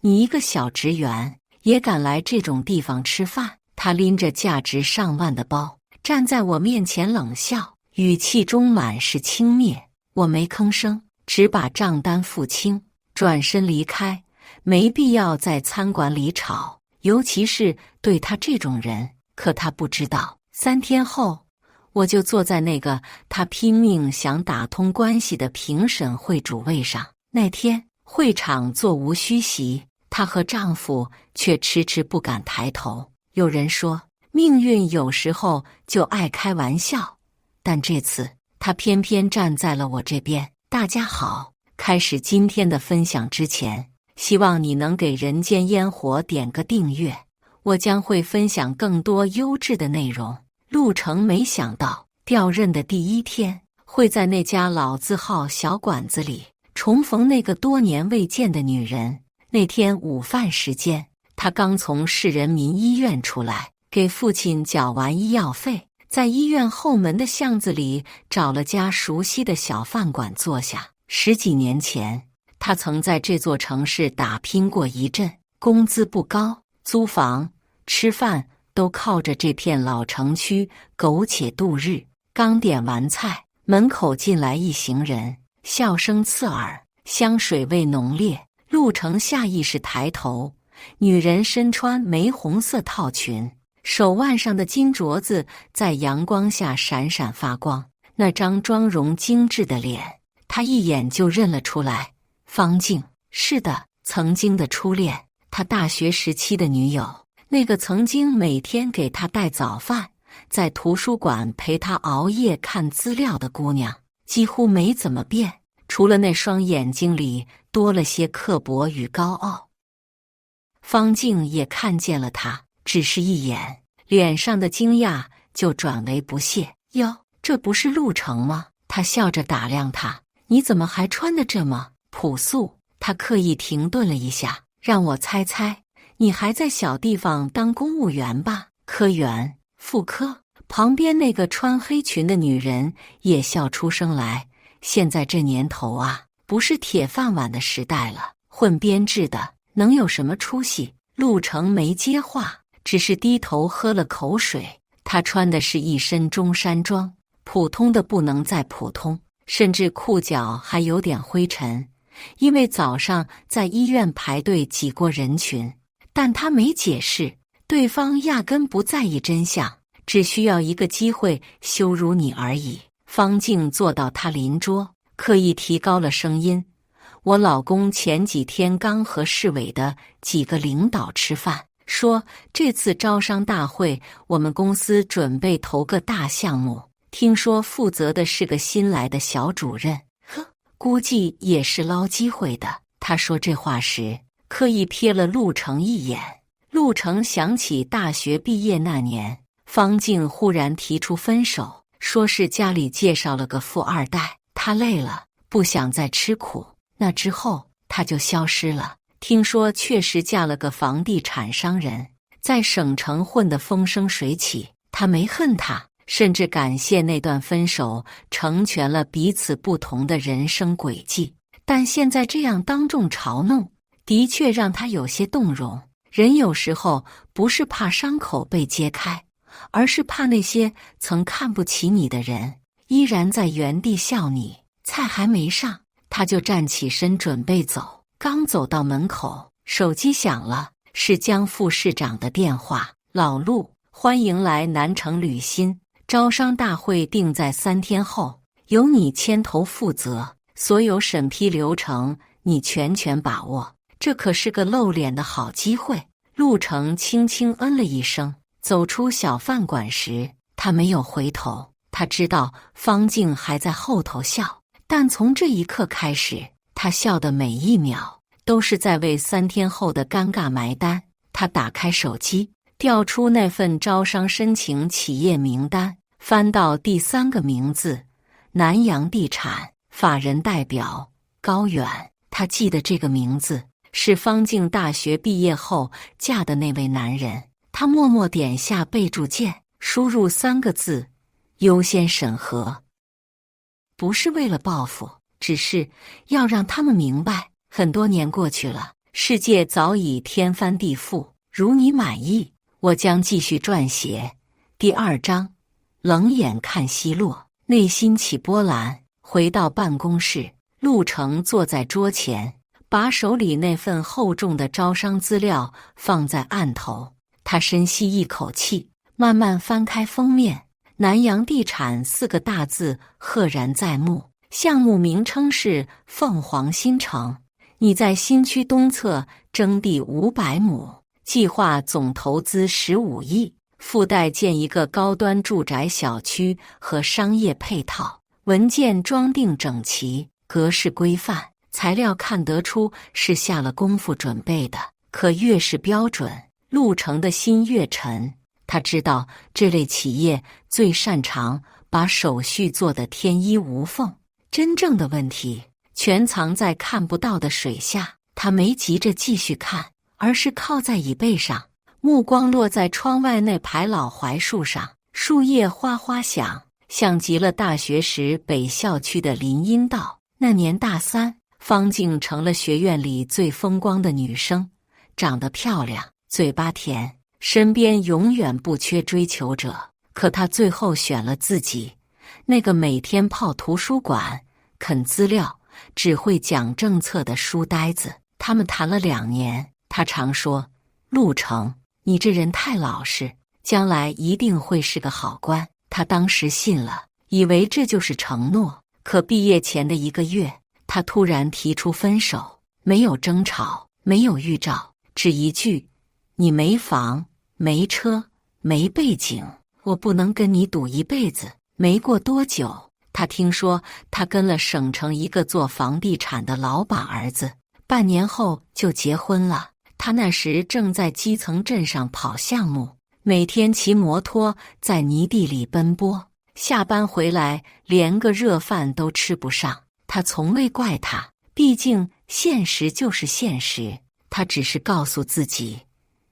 你一个小职员也敢来这种地方吃饭？他拎着价值上万的包，站在我面前冷笑，语气中满是轻蔑。我没吭声，只把账单付清，转身离开。没必要在餐馆里吵，尤其是对他这种人。可他不知道，3天后，我就坐在那个他拼命想打通关系的评审会主位上。那天会场座无虚席，她和丈夫却迟迟不敢抬头。有人说，命运有时候就爱开玩笑，但这次她偏偏站在了我这边。大家好，开始今天的分享之前，希望你能给人间烟火点个订阅，我将会分享更多优质的内容。陆程没想到调任的第1天，会在那家老字号小馆子里重逢那个多年未见的女人。那天午饭时间，他刚从市人民医院出来，给父亲缴完医药费，在医院后门的巷子里找了家熟悉的小饭馆坐下。10几年前，他曾在这座城市打拼过一阵，工资不高，租房、吃饭都靠着这片老城区苟且度日。刚点完菜，门口进来一行人，笑声刺耳，香水味浓烈。陆程下意识抬头，女人身穿玫红色套裙，手腕上的金镯子在阳光下闪闪发光。那张妆容精致的脸，他一眼就认了出来。方静，是的，曾经的初恋，他大学时期的女友，那个曾经每天给他带早饭，在图书馆陪他熬夜看资料的姑娘，几乎没怎么变，除了那双眼睛里多了些刻薄与高傲。方静也看见了他，只是一眼，脸上的惊讶就转为不屑。哟，这不是陆程吗？他笑着打量他，你怎么还穿得这么朴素？他刻意停顿了一下，让我猜猜，你还在小地方当公务员吧？科员、副科。旁边那个穿黑裙的女人也笑出声来。现在这年头啊，不是铁饭碗的时代了，混编制的能有什么出息？陆程没接话，只是低头喝了口水。他穿的是一身中山装，普通的不能再普通，甚至裤脚还有点灰尘，因为早上在医院排队挤过人群。但他没解释，对方压根不在意真相，只需要一个机会羞辱你而已。方静坐到他邻桌，刻意提高了声音，我老公前几天刚和市委的几个领导吃饭，说这次招商大会我们公司准备投个大项目，听说负责的是个新来的小主任，估计也是捞机会的。他说这话时刻意瞥了陆程一眼。陆程想起大学毕业那年，方静忽然提出分手，说是家里介绍了个富二代，他累了，不想再吃苦。那之后他就消失了。听说确实嫁了个房地产商人，在省城混得风生水起。他没恨他，甚至感谢那段分手成全了彼此不同的人生轨迹。但现在这样当众嘲弄，的确让他有些动容。人有时候不是怕伤口被揭开，而是怕那些曾看不起你的人依然在原地笑你。菜还没上，他就站起身准备走。刚走到门口，手机响了，是江副市长的电话。老陆，欢迎来南城履新，招商大会定在3天后，由你牵头负责，所有审批流程你全权把握。这可是个露脸的好机会。陆程轻轻嗯了一声，走出小饭馆时，他没有回头。他知道方静还在后头笑，但从这一刻开始，他笑的每一秒都是在为3天后的尴尬埋单。他打开手机，调出那份招商申请企业名单，翻到第3个名字，南洋地产，法人代表高远。他记得这个名字，是方静大学毕业后嫁的那位男人。他默默点下备注键，输入3个字：优先审核。不是为了报复，只是要让他们明白，很多年过去了，世界早已天翻地覆，如你满意，我将继续撰写。第2章，冷眼看西落，内心起波澜。回到办公室，陆程坐在桌前，把手里那份厚重的招商资料放在案头。他深吸一口气，慢慢翻开封面，南洋地产4个大字赫然在目。项目名称是凤凰新城，拟在新区东侧征地500亩，计划总投资15亿，附带建一个高端住宅小区和商业配套。文件装订整齐，格式规范，材料看得出是下了功夫准备的。可越是标准，陆程的心越沉。他知道这类企业最擅长把手续做得天衣无缝，真正的问题全藏在看不到的水下。他没急着继续看，而是靠在椅背上，目光落在窗外那排老槐树上，树叶哗哗响，像极了大学时北校区的林荫道。那年大3，方静成了学院里最风光的女生，长得漂亮，嘴巴甜，身边永远不缺追求者。可她最后选了自己，那个每天泡图书馆、啃资料、只会讲政策的书呆子。他们谈了2年，他常说：“陆程，你这人太老实，将来一定会是个好官。”他当时信了，以为这就是承诺。可毕业前的1个月，他突然提出分手，没有争吵，没有预兆，只一句：“你没房、没车、没背景，我不能跟你赌一辈子。”没过多久，他听说他跟了省城一个做房地产的老板儿子，半年后就结婚了。他那时正在基层镇上跑项目，每天骑摩托在泥地里奔波，下班回来连个热饭都吃不上。他从未怪他，毕竟现实就是现实。他只是告诉自己，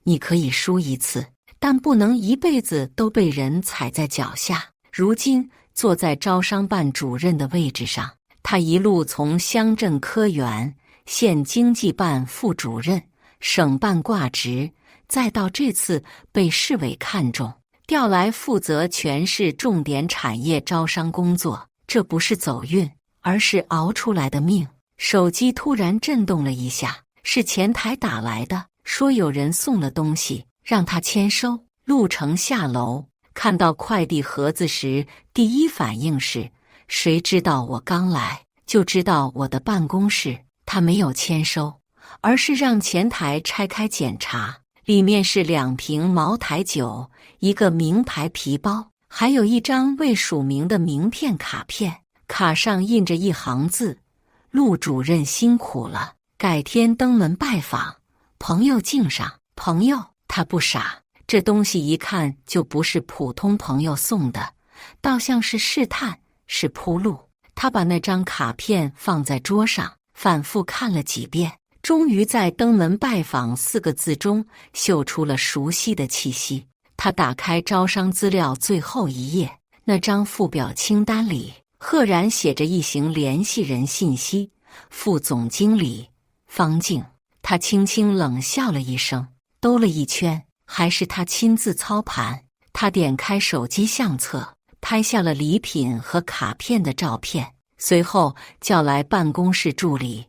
你可以输一次，但不能一辈子都被人踩在脚下。如今坐在招商办主任的位置上，他一路从乡镇科员、县经济办副主任、省办挂职，再到这次被市委看中，调来负责全市重点产业招商工作。这不是走运，而是熬出来的命。手机突然震动了一下，是前台打来的，说有人送了东西，让他签收。陆程下楼，看到快递盒子时，第一反应是：谁知道我刚来就知道我的办公室。他没有签收，而是让前台拆开检查，里面是2瓶茅台酒、一个名牌皮包，还有一张未署名的名片卡片，卡上印着一行字：陆主任辛苦了，改天登门拜访，朋友敬上。朋友，他不傻，这东西一看就不是普通朋友送的，倒像是试探，是铺路。他把那张卡片放在桌上，反复看了几遍，终于在登门拜访4个字中嗅出了熟悉的气息。他打开招商资料最后一页，那张附表清单里赫然写着一行联系人信息：副总经理方静。他轻轻冷笑了一声，兜了一圈，还是他亲自操盘。他点开手机相册，拍下了礼品和卡片的照片，随后叫来办公室助理，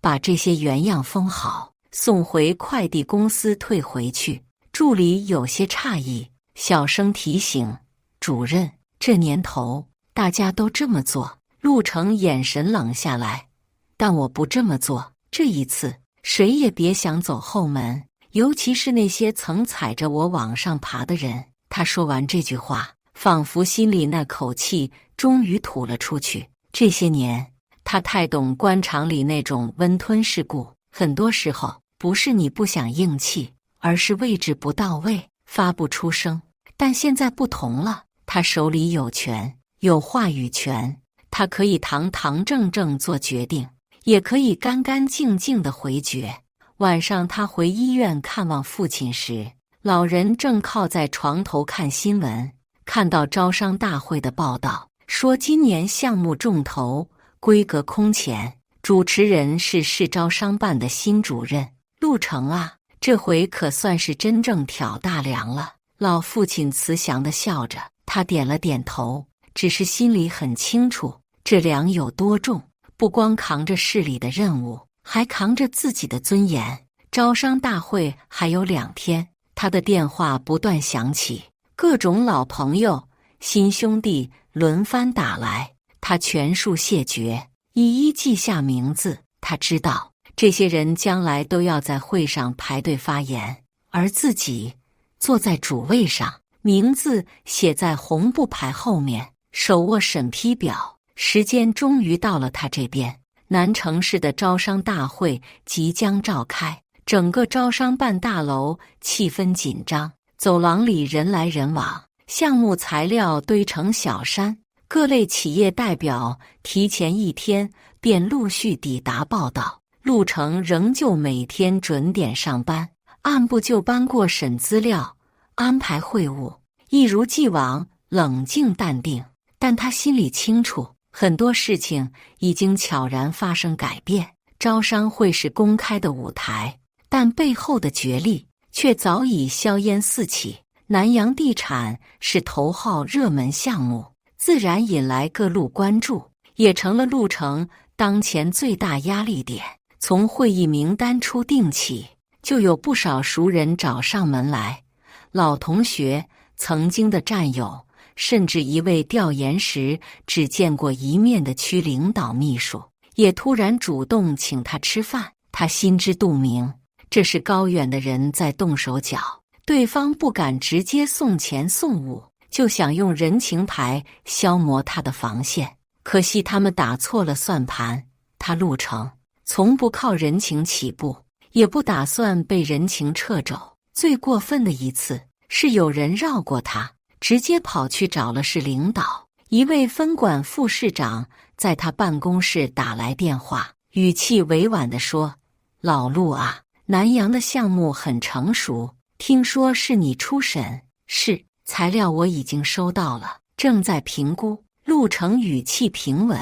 把这些原样封好，送回快递公司退回去。助理有些诧异，小声提醒：主任，这年头大家都这么做。陆程眼神冷下来，但我不这么做，这一次谁也别想走后门，尤其是那些曾踩着我往上爬的人。他说完这句话，仿佛心里那口气终于吐了出去。这些年，他太懂官场里那种温吞世故，很多时候不是你不想硬气，而是位置不到位，发不出声。但现在不同了，他手里有权，有话语权，他可以堂堂正正做决定，也可以干干净净的回绝。晚上他回医院看望父亲时，老人正靠在床头看新闻，看到招商大会的报道，说今年项目重投，规格空前，主持人是市招商办的新主任。陆成啊，这回可算是真正挑大梁了。老父亲慈祥地笑着，他点了点头，只是心里很清楚，这梁有多重，不光扛着市里的任务，还扛着自己的尊严。招商大会还有2天，他的电话不断响起，各种老朋友、新兄弟轮番打来，他全数谢绝，一一记下名字。他知道这些人将来都要在会上排队发言，而自己坐在主位上，名字写在红布牌后面，手握审批表。时间终于到了他这边，南城市的招商大会即将召开，整个招商办大楼气氛紧张，走廊里人来人往，项目材料堆成小山，各类企业代表提前1天便陆续抵达报道。陆成仍旧每天准点上班，按部就班过审资料，安排会务，一如既往冷静淡定。但他心里清楚，很多事情已经悄然发生改变。招商会是公开的舞台，但背后的角力却早已硝烟四起。南洋地产是头号热门项目，自然引来各路关注，也成了陆成当前最大压力点。从会议名单初定起，就有不少熟人找上门来，老同学、曾经的战友，甚至一位调研时只见过一面的区领导秘书，也突然主动请他吃饭。他心知肚明，这是高远的人在动手脚，对方不敢直接送钱送物，就想用人情牌消磨他的防线。可惜他们打错了算盘，他陆成从不靠人情起步，也不打算被人情掣肘。最过分的一次是有人绕过他，直接跑去找了市领导。一位分管副市长在他办公室打来电话，语气委婉地说：“老陆啊，南洋的项目很成熟，听说是你出审。”“是，材料我已经收到了，正在评估。”陆成语气平稳，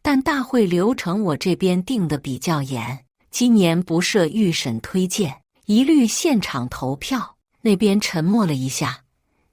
但大会流程我这边定得比较严，今年不设预审推荐，一律现场投票。那边沉默了一下：“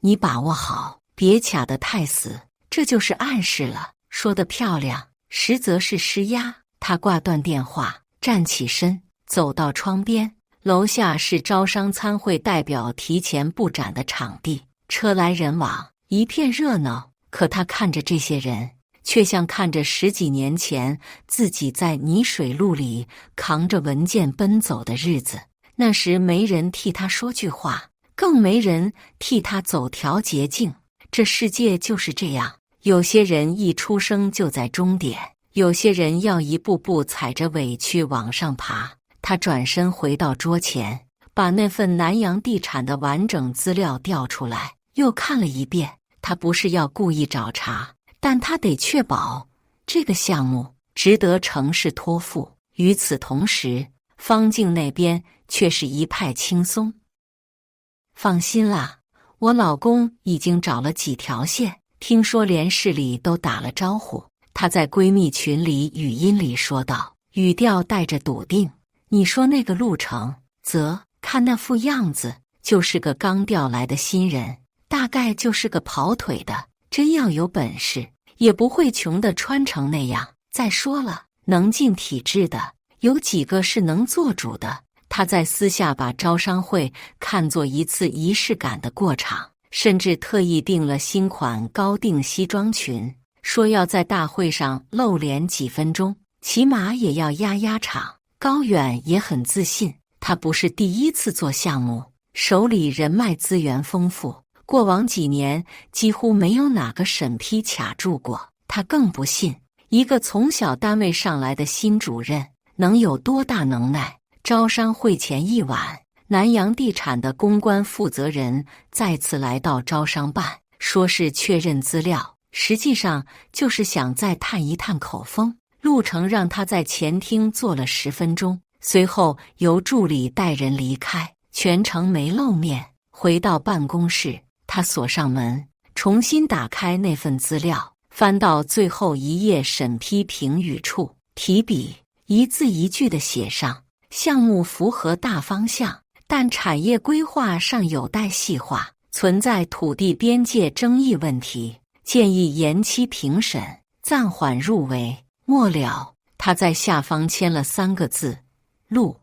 你把握好，别卡得太死。”这就是暗示了，说得漂亮，实则是施压。他挂断电话，站起身，走到窗边。楼下是招商参会代表提前布展的场地，车来人往，一片热闹。可他看着这些人，却像看着10几年前自己在泥水路里扛着文件奔走的日子。那时没人替他说句话，更没人替他走条捷径。这世界就是这样，有些人一出生就在终点，有些人要一步步踩着委屈往上爬。他转身回到桌前，把那份南洋地产的完整资料调出来，又看了一遍。他不是要故意找茬，但他得确保这个项目值得城市托付。与此同时，方静那边却是一派轻松。放心啦，我老公已经找了几条线，听说连市里都打了招呼。她在闺蜜群里语音里说道，语调带着笃定。你说那个陆成，看那副样子，就是个刚调来的新人，大概就是个跑腿的，真要有本事，也不会穷得穿成那样。再说了，能进体制的，有几个是能做主的？他在私下把招商会看作一次仪式感的过场，甚至特意订了新款高定西装裙，说要在大会上露脸几分钟，起码也要压场。高远也很自信，他不是第一次做项目，手里人脉资源丰富，过往几年几乎没有哪个审批卡住过。他更不信一个从小单位上来的新主任能有多大能耐。招商会前一晚，南洋地产的公关负责人再次来到招商办，说是确认资料，实际上就是想再探一探口风。陆成让他在前厅坐了10分钟，随后由助理带人离开，全程没露面。回到办公室，他锁上门，重新打开那份资料，翻到最后一页审批评语处，提笔一字一句地写上项目符合大方向，但产业规划上有待细化，存在土地边界争议问题，建议延期评审，暂缓入围。末了，他在下方签了3个字：陆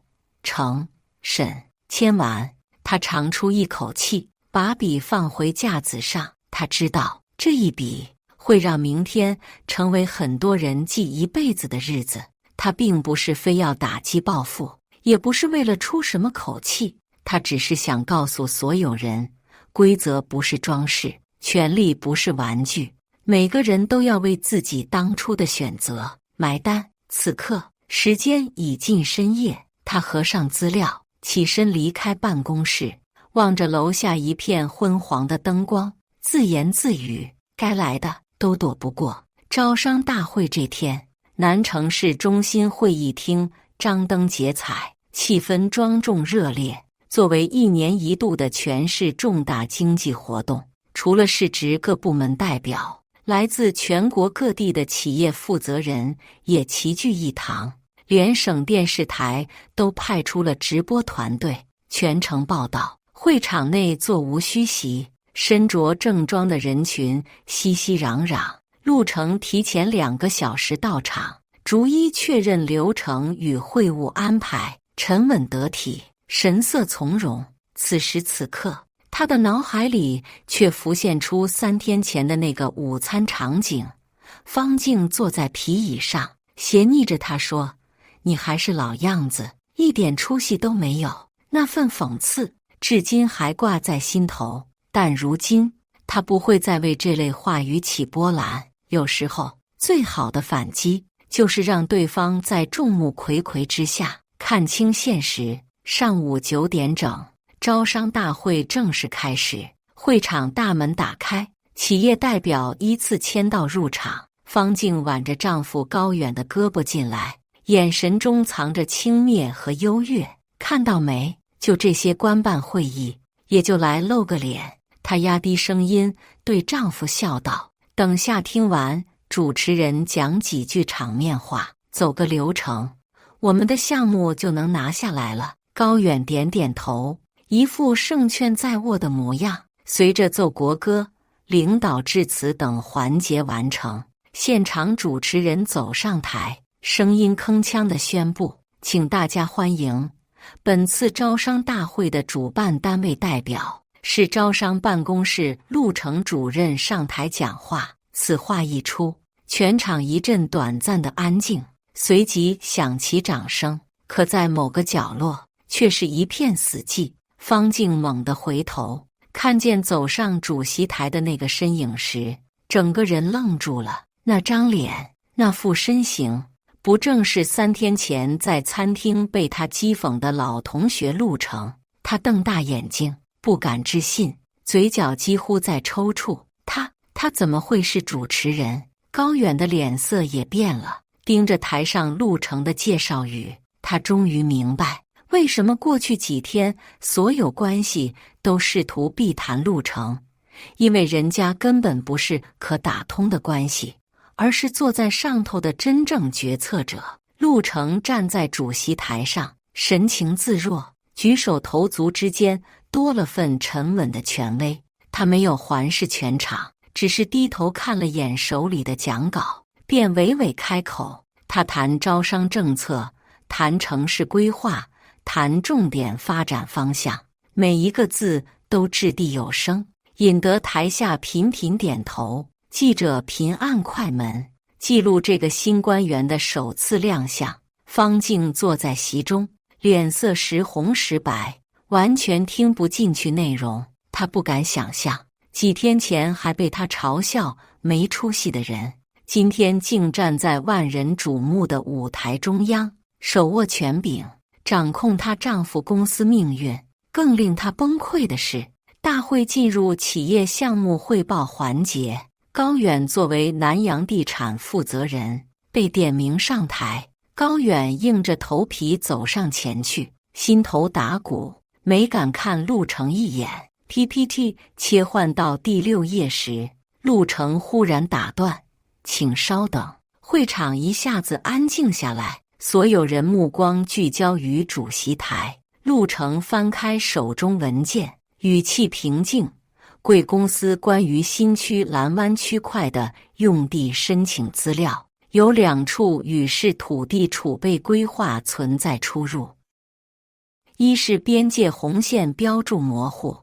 成审。签完，他长出一口气，把笔放回架子上。他知道这一笔会让明天成为很多人记一辈子的日子。他并不是非要打击报复，也不是为了出什么口气，他只是想告诉所有人，规则不是装饰，权力不是玩具，每个人都要为自己当初的选择买单。此刻，时间已近深夜，他合上资料，起身离开办公室，望着楼下一片昏黄的灯光，自言自语：该来的都躲不过。招商大会这天，南城市中心会议厅张灯结彩，气氛庄重热烈。作为1年1度的全市重大经济活动，除了市直各部门代表，来自全国各地的企业负责人也齐聚一堂，连省电视台都派出了直播团队，全程报道。会场内座无虚席，身着正装的人群熙熙攘攘。陆成提前2个小时到场，逐一确认流程与会务安排，沉稳得体，神色从容。此时此刻，他的脑海里却浮现出3天前的那个午餐场景。方静坐在皮椅上，斜睨着他说：你还是老样子，一点出息都没有。那份讽刺至今还挂在心头，但如今他不会再为这类话语起波澜。有时候，最好的反击就是让对方在众目睽睽之下看清现实。上午9点整，招商大会正式开始，会场大门打开，企业代表依次签到入场。方静挽着丈夫高远的胳膊进来，眼神中藏着轻蔑和优越。看到没？就这些官办会议，也就来露个脸。她压低声音对丈夫笑道：等下听完主持人讲几句场面话，走个流程，我们的项目就能拿下来了。高远点点头，一副胜券在握的模样。随着奏国歌、领导致辞等环节完成，现场主持人走上台，声音铿锵地宣布：请大家欢迎本次招商大会的主办单位代表，市招商办公室陆成主任上台讲话。此话一出，全场一阵短暂的安静，随即响起掌声。可在某个角落，却是一片死寂。方静猛地回头，看见走上主席台的那个身影时，整个人愣住了。那张脸，那副身形，不正是3天前在餐厅被他讥讽的老同学陆成？他瞪大眼睛，不敢置信，嘴角几乎在抽搐。他怎么会是主持人？高远的脸色也变了，盯着台上陆成的介绍语，他终于明白为什么过去几天所有关系都试图避谈陆成，因为人家根本不是可打通的关系，而是坐在上头的真正决策者。陆成站在主席台上，神情自若，举手投足之间多了份沉稳的权威。他没有环视全场，只是低头看了眼手里的讲稿，便娓娓开口。他谈招商政策，谈城市规划，谈重点发展方向，每一个字都掷地有声，引得台下频频点头。记者频按快门，记录这个新官员的首次亮相。方静坐在席中，脸色时红时白，完全听不进去内容。他不敢想象，几天前还被他嘲笑没出息的人，今天竟站在万人瞩目的舞台中央，手握权柄，掌控她丈夫公司命运。更令她崩溃的是，大会进入企业项目汇报环节，高远作为南洋地产负责人被点名上台。高远硬着头皮走上前去，心头打鼓，没敢看陆成一眼。PPT 切换到第6页时，陆成忽然打断：请稍等。会场一下子安静下来，所有人目光聚焦于主席台。陆程翻开手中文件，语气平静。贵公司关于新区蓝湾区块的用地申请资料，有2处与市土地储备规划存在出入。一是边界红线标注模糊，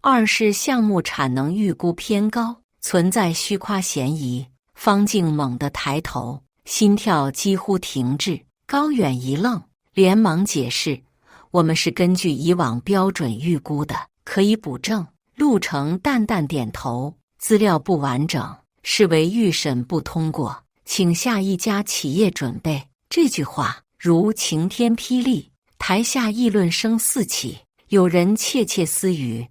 二是项目产能预估偏高，存在虚夸嫌疑。方静猛地抬头，心跳几乎停滞。高远一愣，连忙解释：“我们是根据以往标准预估的，可以补正。”陆程淡淡点头，资料不完整，视为预审不通过，请下一家企业准备。这句话如晴天霹雳，台下议论声四起，有人窃窃私语：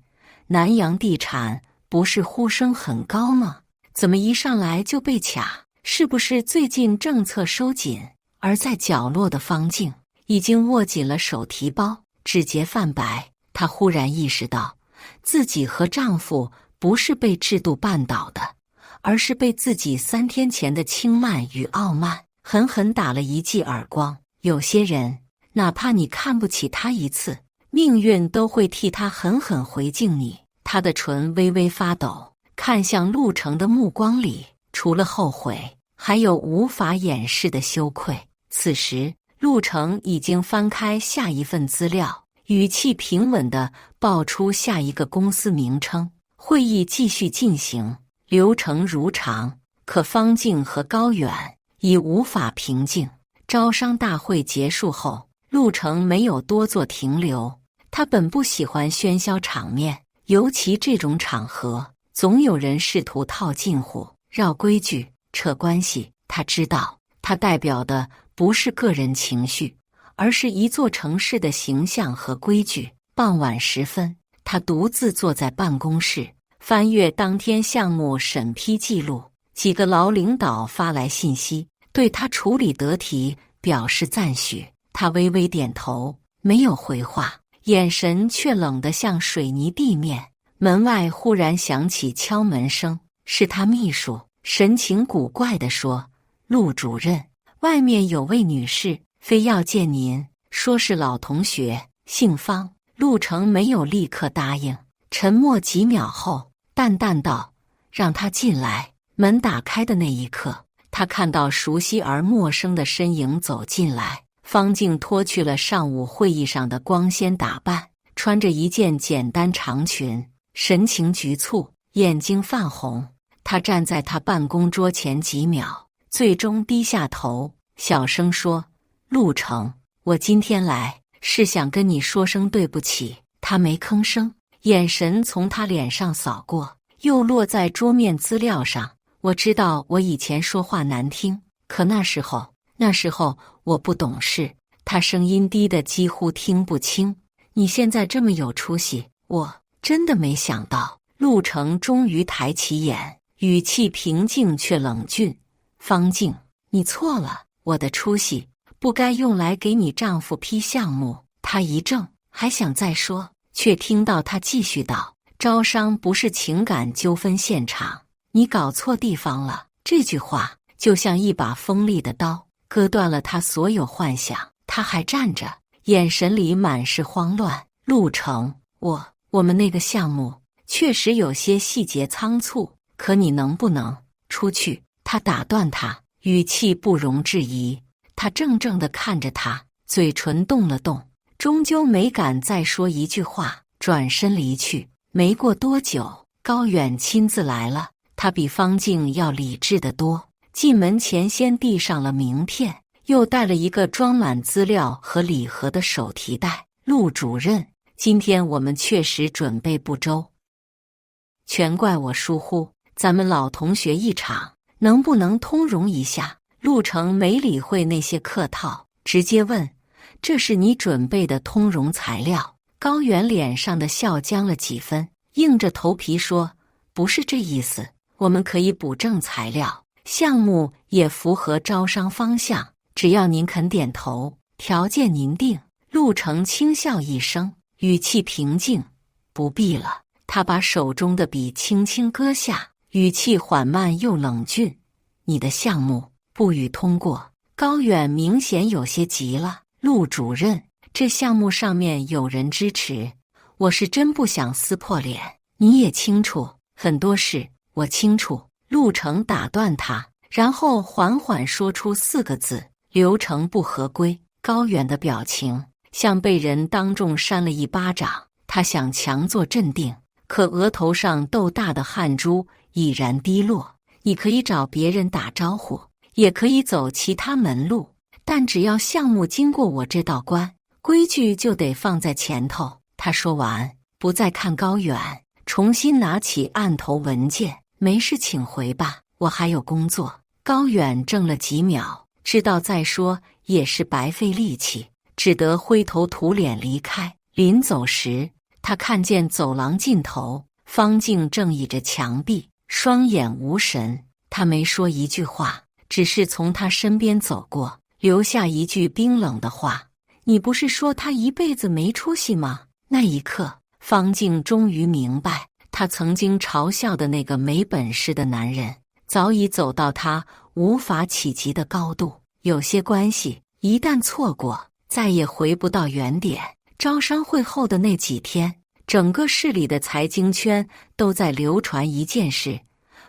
南洋地产不是呼声很高吗？怎么一上来就被卡？是不是最近政策收紧？而在角落的方静已经握紧了手提包，指节泛白。她忽然意识到，自己和丈夫不是被制度绊倒的，而是被自己3天前的轻慢与傲慢狠狠打了一记耳光。有些人，哪怕你看不起他一次，命运都会替他狠狠回敬你。他的唇微微发抖，看向陆程的目光里，除了后悔，还有无法掩饰的羞愧。此时，陆程已经翻开下一份资料，语气平稳地报出下一个公司名称。会议继续进行，流程如常，可方静和高远已无法平静。招商大会结束后，陆程没有多做停留。他本不喜欢喧嚣场面，尤其这种场合，总有人试图套近乎、绕规矩、扯关系。他知道，他代表的不是个人情绪，而是一座城市的形象和规矩。傍晚时分，他独自坐在办公室，翻阅当天项目审批记录。几个老领导发来信息，对他处理得体表示赞许。他微微点头，没有回话，眼神却冷得像水泥地面。门外忽然响起敲门声，是他秘书，神情古怪地说：“陆主任，外面有位女士，非要见您，说是老同学，姓方。”陆程没有立刻答应，沉默几秒后，淡淡道：“让她进来。”门打开的那一刻，他看到熟悉而陌生的身影走进来。方静脱去了上午会议上的光鲜打扮，穿着一件简单长裙，神情局促，眼睛泛红。他站在他办公桌前几秒，最终低下头，小声说：“陆程，我今天来是想跟你说声对不起。”他没吭声，眼神从他脸上扫过，又落在桌面资料上。我知道我以前说话难听，可那时候我不懂事。他声音低得几乎听不清。你现在这么有出息，我真的没想到。陆程终于抬起眼，语气平静却冷峻：“方静，你错了，我的出息不该用来给你丈夫批项目。”他一怔，还想再说，却听到他继续道：“招商不是情感纠纷现场，你搞错地方了。”这句话就像一把锋利的刀，割断了他所有幻想。他还站着，眼神里满是慌乱。陆程，我们那个项目确实有些细节仓促，可你能不能出去？他打断他，语气不容置疑。他怔怔地看着他，嘴唇动了动，终究没敢再说一句话，转身离去。没过多久，高远亲自来了。他比方静要理智得多，进门前先递上了名片，又带了一个装满资料和礼盒的手提袋。陆主任，今天我们确实准备不周，全怪我疏忽，咱们老同学一场，能不能通融一下？陆程没理会那些客套，直接问：“这是你准备的通融材料？”高远脸上的笑僵了几分，硬着头皮说：“不是这意思，我们可以补正材料，项目也符合招商方向，只要您肯点头，条件您定。”陆程轻笑一声，语气平静：“不必了。”他把手中的笔轻轻搁下，语气缓慢又冷峻：“你的项目不予通过，高远明显有些急了。陆主任，这项目上面有人支持，我是真不想撕破脸。你也清楚，很多事我清楚。陆成打断他，然后缓缓说出4个字：流程不合规。高远的表情像被人当众扇了一巴掌，他想强作镇定，可额头上豆大的汗珠已然滴落。你可以找别人打招呼，也可以走其他门路，但只要项目经过我这道关，规矩就得放在前头。他说完，不再看高远，重新拿起案头文件。没事，请回吧，我还有工作。高远怔了几秒，知道再说也是白费力气，只得灰头土脸离开。临走时，他看见走廊尽头，方静正倚着墙壁，双眼无神。他没说一句话，只是从他身边走过，留下一句冰冷的话：你不是说他一辈子没出息吗？那一刻，方静终于明白，他曾经嘲笑的那个没本事的男人，早已走到他无法企及的高度。有些关系一旦错过，再也回不到原点。招商会后的那几天，整个市里的财经圈都在流传一件事：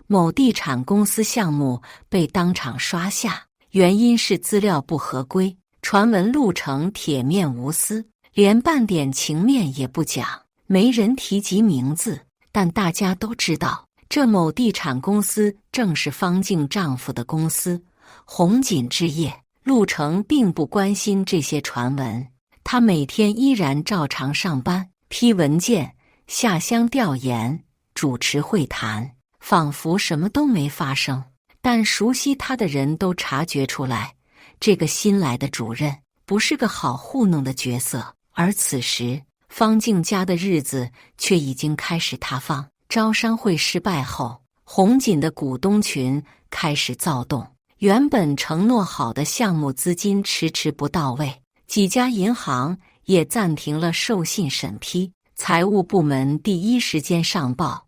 某地产公司项目被当场刷下，原因是资料不合规。传闻陆成铁面无私，连半点情面也不讲，没人提及名字，但大家都知道，这某地产公司正是方静丈夫的公司红锦置业。陆成并不关心这些传闻，他每天依然照常上班，批文件、下乡调研、主持会谈，仿佛什么都没发生。但熟悉他的人都察觉出来，这个新来的主任不是个好糊弄的角色。而此时，方静家的日子却已经开始塌方。招商会失败后，红锦的股东群开始躁动，原本承诺好的项目资金迟迟不到位，几家银行也暂停了授信审批。财务部门第一时间上报，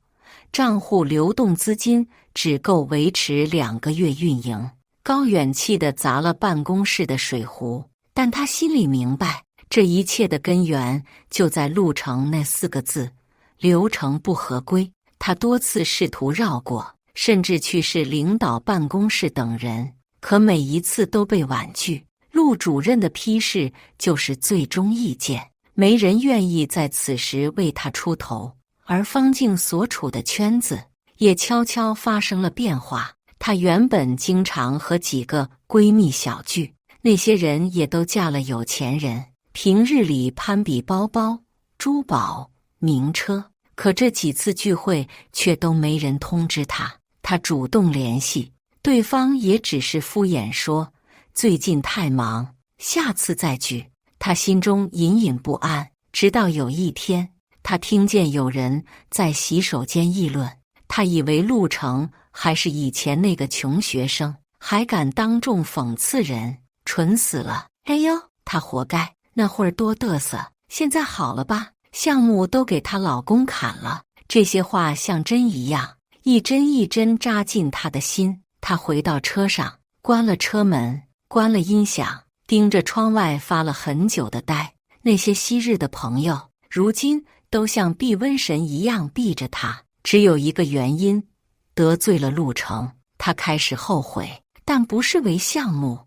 账户流动资金只够维持2个月运营。高远气地砸了办公室的水壶，但他心里明白，这一切的根源就在陆成那4个字：流程不合规。他多次试图绕过，甚至去市领导办公室等人，可每一次都被婉拒。陆主任的批示就是最终意见，没人愿意在此时为他出头。而方静所处的圈子也悄悄发生了变化。她原本经常和几个闺蜜小聚，那些人也都嫁了有钱人，平日里攀比包包、珠宝、名车。可这几次聚会却都没人通知她，她主动联系，对方也只是敷衍说最近太忙，下次再聚。她心中隐隐不安，直到有一天，她听见有人在洗手间议论，她以为陆成还是以前那个穷学生，还敢当众讽刺人，蠢死了。哎呦，她活该，那会儿多嘚瑟，现在好了吧？项目都给她老公砍了。这些话像针一样，一针一针扎进她的心。她回到车上，关了车门，关了音响，盯着窗外发了很久的呆。那些昔日的朋友，如今都像避瘟神一样避着她。只有一个原因，得罪了陆成。她开始后悔，但不是为项目，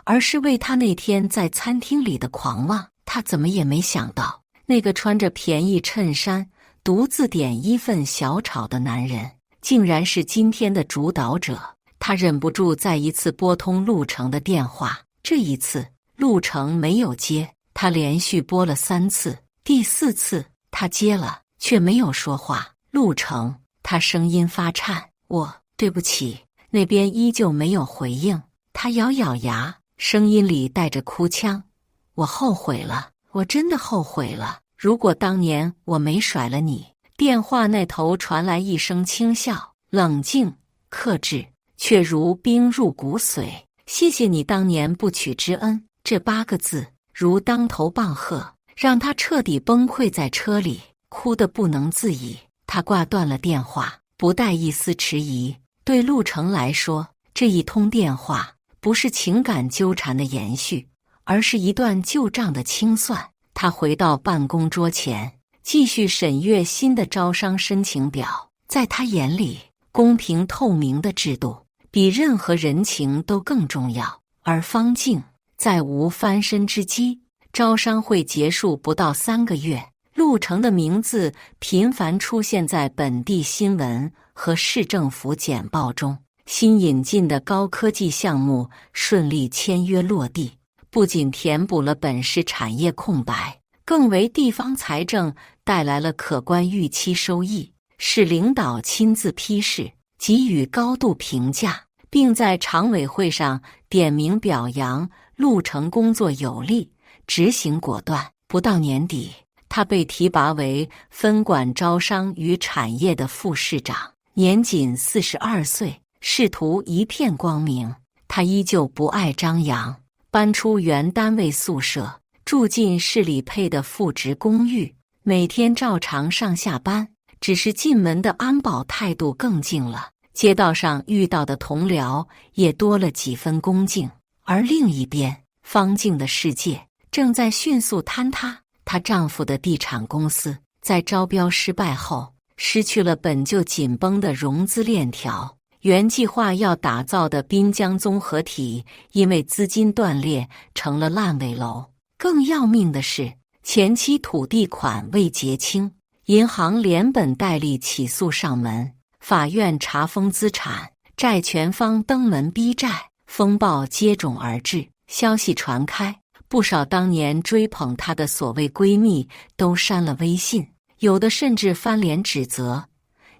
而是为他那天在餐厅里的狂妄。她怎么也没想到，那个穿着便宜衬衫独自点1份小炒的男人，竟然是今天的主导者。她忍不住再一次拨通陆成的电话，这一次陆成没有接，她连续拨了3次，第4次他接了，却没有说话。陆成，他声音发颤，对不起。那边依旧没有回应。他咬咬牙，声音里带着哭腔，我后悔了，我真的后悔了。如果当年我没甩了你。电话那头传来一声轻笑，冷静克制，却如冰入骨髓。谢谢你当年不娶之恩。这8个字如当头棒喝，让他彻底崩溃在车里，哭得不能自已。他挂断了电话，不带一丝迟疑。对陆成来说，这一通电话不是情感纠缠的延续，而是一段旧账的清算。他回到办公桌前，继续审阅新的招商申请表。在他眼里，公平透明的制度比任何人情都更重要。而方静再无翻身之机。招商会结束不到3个月，陆程的名字频繁出现在本地新闻和市政府简报中。新引进的高科技项目顺利签约落地，不仅填补了本市产业空白，更为地方财政带来了可观预期收益。市领导亲自批示，给予高度评价，并在常委会上点名表扬陆程工作有力，执行果断。不到年底，他被提拔为分管招商与产业的副市长，年仅42岁，仕途一片光明。他依旧不爱张扬，搬出原单位宿舍，住进市里配的副职公寓，每天照常上下班，只是进门的安保态度更静了，街道上遇到的同僚也多了几分恭敬。而另一边，方静的世界正在迅速坍塌。她丈夫的地产公司在招标失败后，失去了本就紧绷的融资链条。原计划要打造的滨江综合体因为资金断裂成了烂尾楼。更要命的是，前期土地款未结清，银行连本带利起诉上门，法院查封资产，债权方登门逼债，风暴接踵而至。消息传开，不少当年追捧她的所谓闺蜜都删了微信，有的甚至翻脸指责：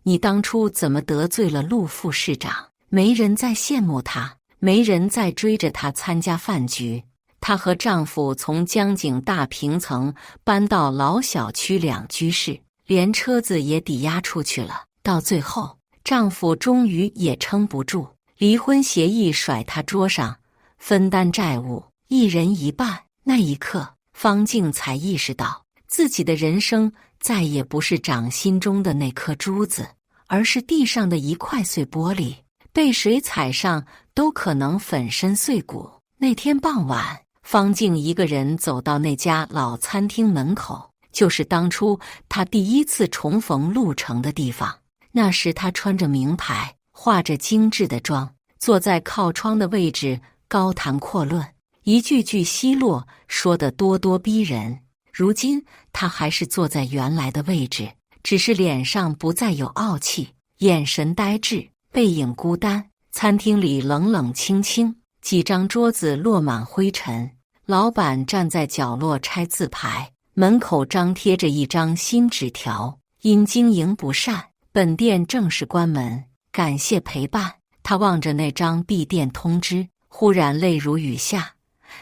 你当初怎么得罪了陆副市长？没人再羡慕她，没人再追着她参加饭局。她和丈夫从江景大平层搬到老小区2居室，连车子也抵押出去了。到最后，丈夫终于也撑不住，离婚协议甩她桌上，分担债务，一人一半。那一刻，方静才意识到，自己的人生再也不是掌心中的那颗珠子，而是地上的一块碎玻璃，被谁踩上都可能粉身碎骨。那天傍晚，方静一个人走到那家老餐厅门口，就是当初她第一次重逢陆程的地方。那时她穿着名牌，化着精致的妆，坐在靠窗的位置，高谈阔论，一句句奚落说得咄咄逼人。如今她还是坐在原来的位置，只是脸上不再有傲气，眼神呆滞，背影孤单。餐厅里冷冷清清，几张桌子落满灰尘，老板站在角落拆字牌，门口张贴着一张新纸条：因经营不善，本店正式关门，感谢陪伴。他望着那张闭店通知，忽然泪如雨下。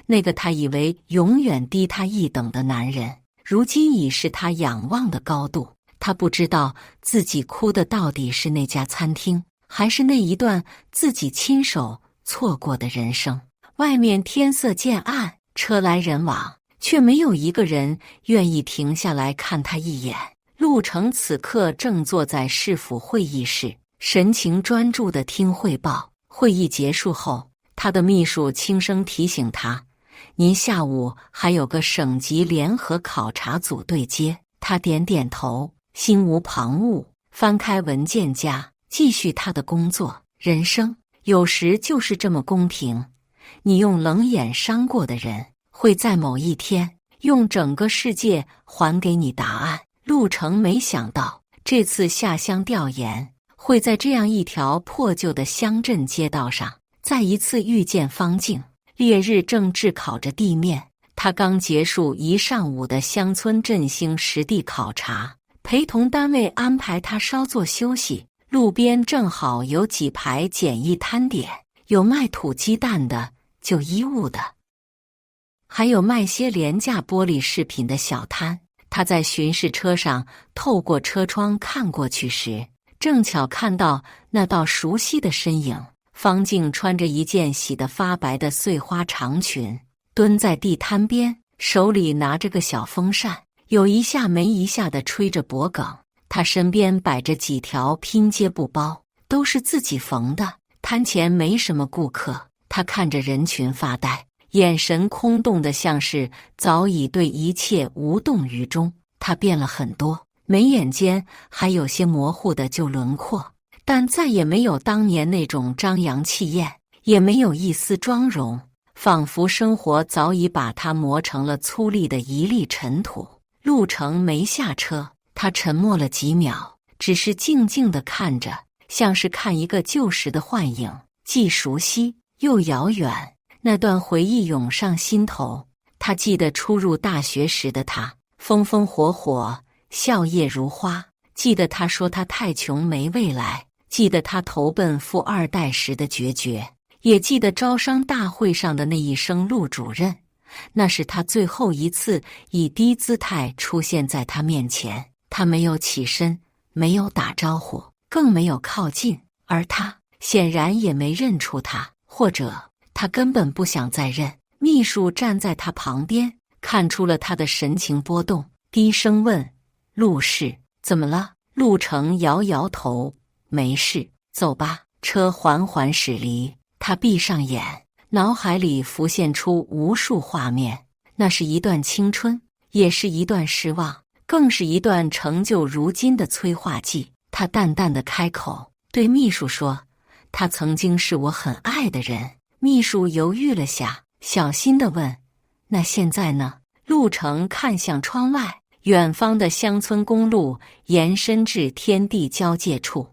那个他以为永远低他一等的男人，如今已是他仰望的高度。他不知道自己哭的到底是那家餐厅，还是那一段自己亲手错过的人生。外面天色渐暗，车来人往，却没有一个人愿意停下来看他一眼。陆程此刻正坐在市府会议室，神情专注地听汇报。会议结束后，他的秘书轻声提醒他：您下午还有个省级联合考察组对接。他点点头，心无旁骛，翻开文件夹，继续他的工作。人生有时就是这么公平，你用冷眼伤过的人，会在某一天用整个世界还给你答案。陆程没想到，这次下乡调研会在这样一条破旧的乡镇街道上再一次遇见方静。烈日正炙烤着地面，他刚结束一上午的乡村振兴实地考察，陪同单位安排他稍作休息。路边正好有几排简易摊点，有卖土鸡蛋的，旧衣物的，还有卖些廉价玻璃饰品的小摊。他在巡视车上透过车窗看过去时，正巧看到那道熟悉的身影。方静穿着一件洗得发白的碎花长裙，蹲在地摊边，手里拿着个小风扇，有一下没一下地吹着脖梗。他身边摆着几条拼接布包，都是自己缝的。摊前没什么顾客，他看着人群发呆，眼神空洞的像是早已对一切无动于衷。他变了很多，眉眼间还有些模糊的旧轮廓，但再也没有当年那种张扬气焰，也没有一丝妆容，仿佛生活早已把他磨成了粗粝的一粒尘土。陆程没下车，他沉默了几秒，只是静静地看着，像是看一个旧时的幻影，既熟悉又遥远。那段回忆涌上心头，他记得初入大学时的他，风风火火，笑靥如花，记得他说他太穷没未来，记得他投奔富二代时的决绝，也记得招商大会上的那一声陆主任。那是他最后一次以低姿态出现在他面前，他没有起身，没有打招呼，更没有靠近，而他显然也没认出他，或者他根本不想再认。秘书站在他旁边，看出了他的神情波动，低声问：陆氏，怎么了？陆程摇摇头，没事，走吧。车缓缓驶离，他闭上眼，脑海里浮现出无数画面，那是一段青春，也是一段失望，更是一段成就如今的催化剂。他淡淡的开口，对秘书说：他曾经是我很爱的人。秘书犹豫了下，小心地问：那现在呢？陆程看向窗外，远方的乡村公路延伸至天地交界处，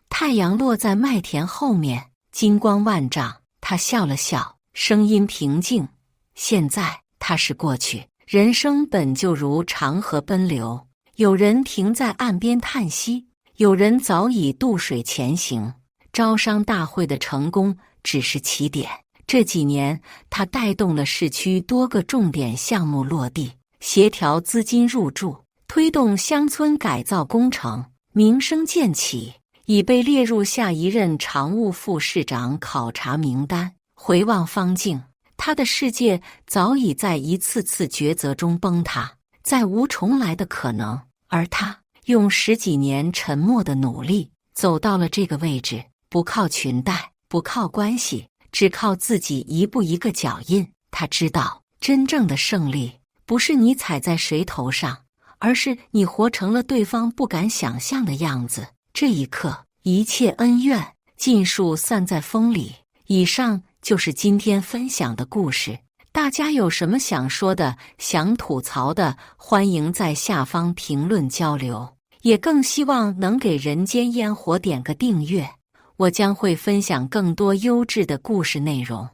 太阳落在麦田后面，金光万丈。他笑了笑，声音平静：现在，它是过去。人生本就如长河奔流，有人停在岸边叹息，有人早已渡水前行。招商大会的成功只是起点，这几年他带动了市区多个重点项目落地，协调资金入驻，推动乡村改造工程，名声渐起，已被列入下一任常务副市长考察名单。回望方境，他的世界早已在一次次抉择中崩塌，再无重来的可能。而他用10几年沉默的努力走到了这个位置，不靠裙带，不靠关系，只靠自己一步一个脚印。他知道，真正的胜利不是你踩在谁头上，而是你活成了对方不敢想象的样子。这一刻，一切恩怨尽数散在风里。以上就是今天分享的故事，大家有什么想说的、想吐槽的，欢迎在下方评论交流，也更希望能给人间烟火点个订阅，我将会分享更多优质的故事内容。